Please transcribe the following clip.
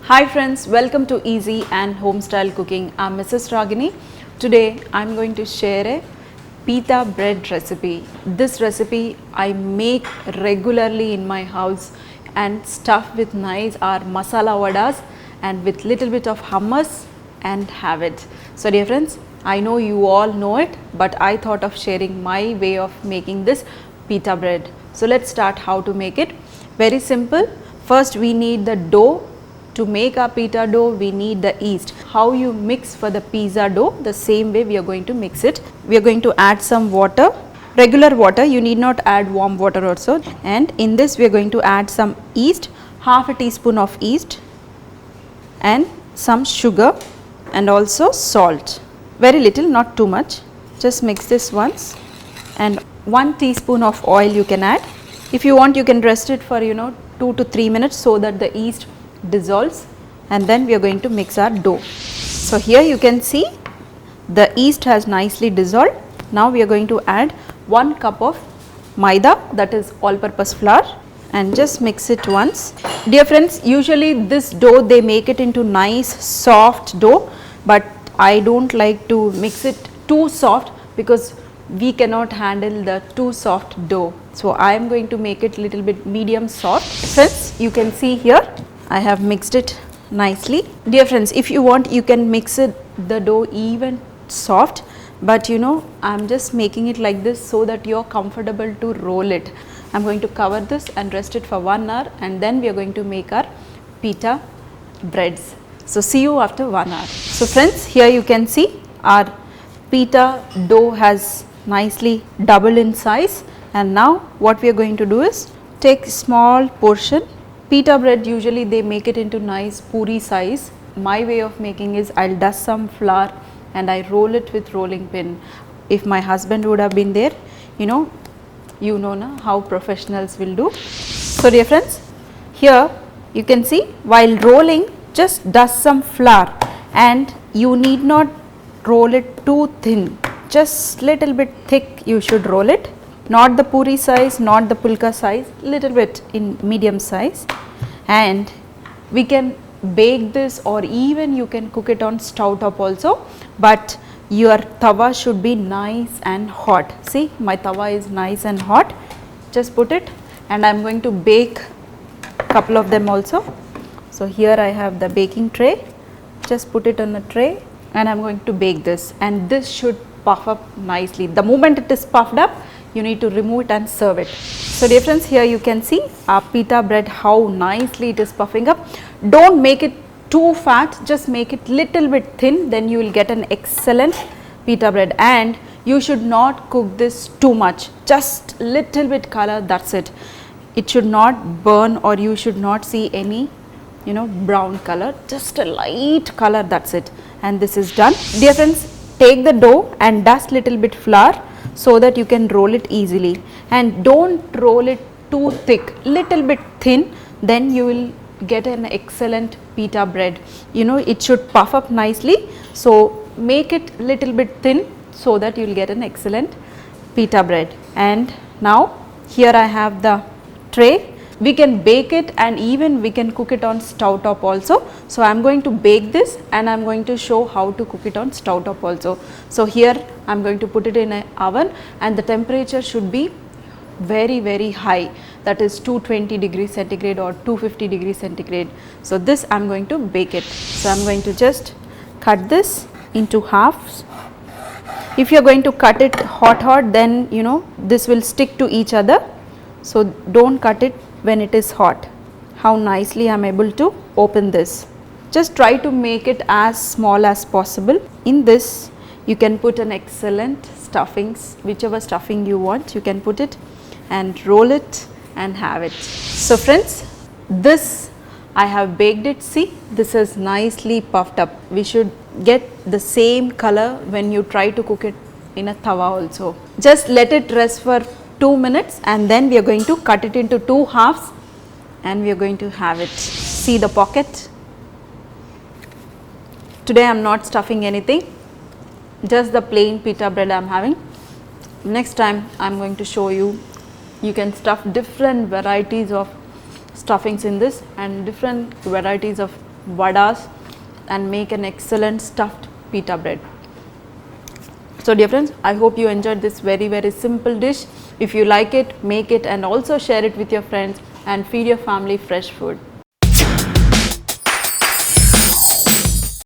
Hi friends, welcome to Easy and Homestyle Cooking. I'm Mrs. Ragini. Today I'm going to share a pita bread recipe. This recipe I make regularly in my house and stuff with nice or masala vadas and with little bit of hummus and have it. So dear friends, I know you all know it, but I thought of sharing my way of making this pita bread. So let's start how to make it. Very simple. First we need the dough. To make our pita dough, we need the yeast. How you mix for the pizza dough, the same way we are going to mix it. We are going to add some water, regular water, you need not add warm water also. And in this we are going to add some yeast, half a teaspoon of yeast and some sugar and also salt. Very little, not too much. Just mix this once and 1 teaspoon of oil you can add. If you want, you can rest it for 2 to 3 minutes so that the yeast dissolves, and then we are going to mix our dough. So here you can see the yeast has nicely dissolved. Now we are going to add 1 cup of maida, that is all purpose flour, and just mix it once. Dear friends, usually this dough they make it into nice soft dough, but I don't like to mix it too soft because we cannot handle the too soft dough. So I am going to make it little bit medium soft. Friends, you can see here I have mixed it nicely. Dear friends, if you want, you can mix it the dough even soft, but I am just making it like this so that you are comfortable to roll it. I am going to cover this and rest it for 1 hour, and then we are going to make our pita breads. So see you after 1 hour. So friends, here you can see our pita dough has nicely doubled in size, and now what we are going to do is take small portion. Pita bread usually they make it into nice puri size. My way of making is I'll dust some flour and I roll it with rolling pin. If my husband would have been there, you know na how professionals will do. So dear friends, here you can see while rolling, just dust some flour, and you need not roll it too thin, just little bit thick you should roll it. Not the puri size, not the pulka size, little bit in medium size. And we can bake this, or even you can cook it on stove top also, but your tawa should be nice and hot. See, my tawa is nice and hot. Just put it, and I am going to bake couple of them also. So here I have the baking tray. Just put it on a tray and I am going to bake this, and this should puff up nicely. The moment it is puffed up, you need to remove it and serve it. So dear friends, here you can see our pita bread how nicely it is puffing up. Don't make it too fat, just make it little bit thin, then you will get an excellent pita bread. And you should not cook this too much, just little bit color, that's it. It should not burn, or you should not see any brown color, just a light color, that's it. And this is done. Dear friends, take the dough and dust little bit flour so that you can roll it easily, and don't roll it too thick, little bit thin, then you will get an excellent pita bread. It should puff up nicely, so make it little bit thin so that you will get an excellent pita bread. And now here I have the tray. We can bake it, and even we can cook it on stove top also. So I am going to bake this, and I am going to show how to cook it on stove top also. So here I am going to put it in an oven, and the temperature should be very high, that is 220 degrees centigrade or 250 degrees centigrade. So this I am going to bake it. So I am going to just cut this into halves. If you are going to cut it hot, then this will stick to each other. So don't cut it when it is hot. How nicely I am able to open this. Just try to make it as small as possible. In this you can put an excellent stuffings, whichever stuffing you want, you can put it and roll it and have it. So friends, this I have baked it. See, this is nicely puffed up. We should get the same color when you try to cook it in a tawa also. Just let it rest for 2 minutes, and then we are going to cut it into 2 halves and we are going to have it. See the pocket. Today I am not stuffing anything, just the plain pita bread I am having. Next time I am going to show you, you can stuff different varieties of stuffings in this and different varieties of vadas and make an excellent stuffed pita bread. So dear friends, I hope you enjoyed this very simple dish. If you like it, make it and also share it with your friends and feed your family fresh food.